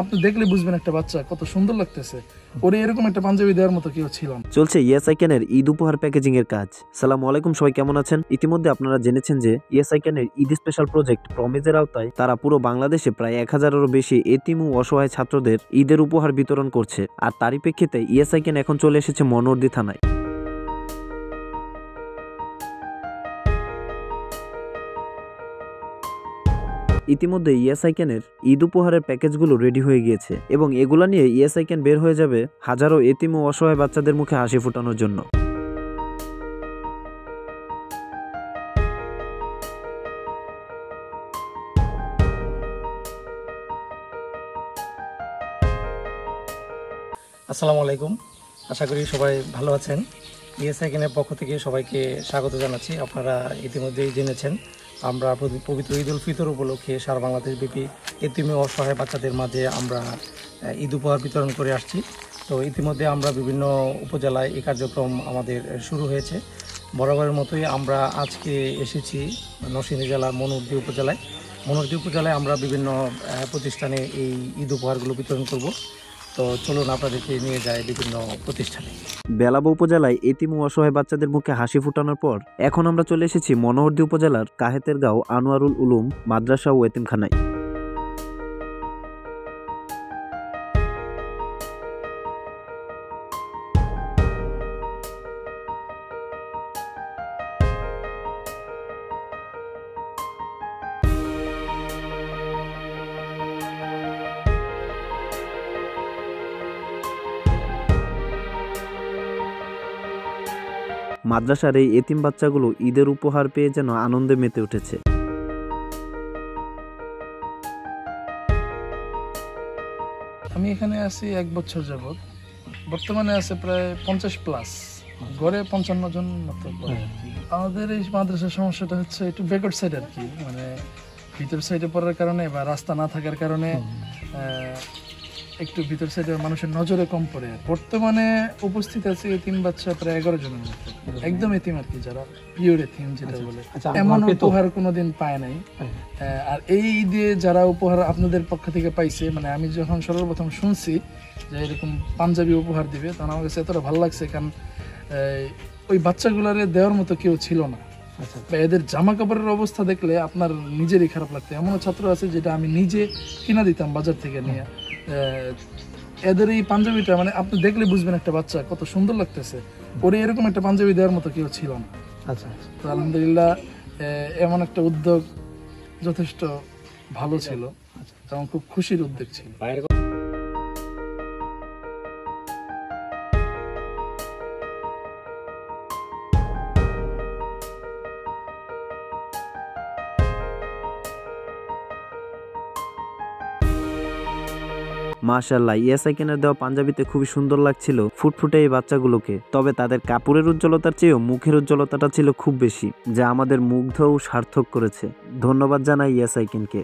আপনি দেখলে বুঝবেন একটা বাচ্চা কত সুন্দর লাগতেছে, ওরে এরকম একটা পাঞ্জাবি দেওয়ার মতো কেউ ছিল না। চলছে ইয়েস আই ক্যানের ঈদ উপহার প্যাকেজিং এর কাজ। সালামু আলাইকুম, সবাই কেমন আছেন? ইতিমধ্যে আপনারা জেনেছেন যে ইয়েস আই ক্যানের ঈদ স্পেশাল প্রজেক্ট প্রমিজের আওতায় তারা পুরো বাংলাদেশে প্রায় 1000-এরও বেশি এতিম ও অসহায় ছাত্রদের ঈদের উপহার বিতরণ করছে। আর তারই প্রেক্ষিতে ইয়েস আই ক্যান এখন চলে এসেছে মনোহরদী থানায়। ইতিমধ্যে ইয়েস আই ক্যানের ঈদ উপহারের প্যাকেজগুলো রেডি হয়ে গিয়েছে এবং এগুলা নিয়ে ইয়েস আই ক্যান বের হয়ে যাবে হাজারো এতিম ও অসহায় বাচ্চাদের মুখে হাসি ফোটানোর জন্য। আসসালামু আলাইকুম, আশা করি সবাই ভালো আছেন। ইয়েস আই ক্যানের পক্ষ থেকে সবাইকে স্বাগত জানাচ্ছি। আপনারা ইতিমধ্যেই জেনেছেন আমরা পবিত্র ঈদ উল ফিতর উপলক্ষে সারা বাংলাদেশব্যাপী এতিম ও অসহায় বাচ্চাদের মাঝে আমরা ঈদ উপহার বিতরণ করে আসছি। তো ইতিমধ্যে আমরা বিভিন্ন উপজেলায় এই কার্যক্রম আমাদের শুরু হয়েছে। বরাবরের মতোই আমরা আজকে এসেছি নরসিংদী জেলার মনোহরদী উপজেলায়। মনোহরদী উপজেলায় আমরা বিভিন্ন প্রতিষ্ঠানে এই ঈদ উপহারগুলো বিতরণ করব। তো চলুন আপনাদেরকে নিয়ে যায় বিভিন্ন প্রতিষ্ঠানে। বেলাব উপজেলায় এতিম ও অসহায় বাচ্চাদের মুখে হাসি ফুটানোর পর এখন আমরা চলে এসেছি মনোহরদী উপজেলার কাহেতেরগাঁও আনোয়ারুল উলুম মাদ্রাসা ও এতিমখানায়। মাদ্রাসার এই এতিম বাচ্চাগুলো ঈদের উপহার পেয়ে যেন আনন্দে মেতে উঠেছে। আমি এখানে আছি 1 বছর যাবত, বর্তমানে আছে প্রায় 50+, গড়ে 55 জন মতো পড়ে। আমাদের এই মাদ্রাসার সমস্যাটা হচ্ছে একটু ব্যাকওয়ার্ড সাইড আর কি, মানে ভিতর সাইডে পড়ার কারণে বা রাস্তা না থাকার কারণে একটু ভিতর সাইডে মানুষের নজরে কম পড়ে। বর্তমানে উপস্থিত আছে এতিম বাচ্চা প্রায় 11 জনের মতো, একদম এতিম আর কি, যারা পিওর এতিম যেটা বলে। এমন উপহার কোনোদিন পায় নাই। আর এই ঈদে যারা উপহার আপনাদের পক্ষ থেকে পাইছে, মানে আমি যখন সর্বপ্রথম শুনছি যে এরকম পাঞ্জাবি উপহার দিবে, তখন আমার কাছে এতটা ভালো লাগছে, কারণ ওই বাচ্চাগুলারে দেওয়ার মতো কেউ ছিল না। এদের জামা কাপড়ের অবস্থা দেখলে আপনার নিজেরই খারাপ লাগতো। এমনও ছাত্র আছে যেটা আমি নিজে কিনা দিতাম বাজার থেকে নিয়ে। এদের এই পাঞ্জাবিটা মানে আপনি দেখলে বুঝবেন একটা বাচ্চা কত সুন্দর লাগতেছে, ওরে এরকম একটা পাঞ্জাবি দেওয়ার মতো কেউ ছিল না। তো আলহামদুলিল্লাহ এমন একটা উদ্যোগ যথেষ্ট ভালো ছিল এবং খুব খুশির উদ্যোগ ছিল। মাশাআল্লাহ, ইয়েস আই ক্যানের দেওয়া পাঞ্জাবিতে খুবই সুন্দর লাগছিল ফুটফুটে এই বাচ্চাগুলোকে। তবে তাদের কাপড়ের উজ্জ্বলতার চেয়েও মুখের উজ্জ্বলতাটা ছিল খুব বেশি, যা আমাদের মুগ্ধ ও সার্থক করেছে। ধন্যবাদ জানাই ইয়েস আই ক্যানকে।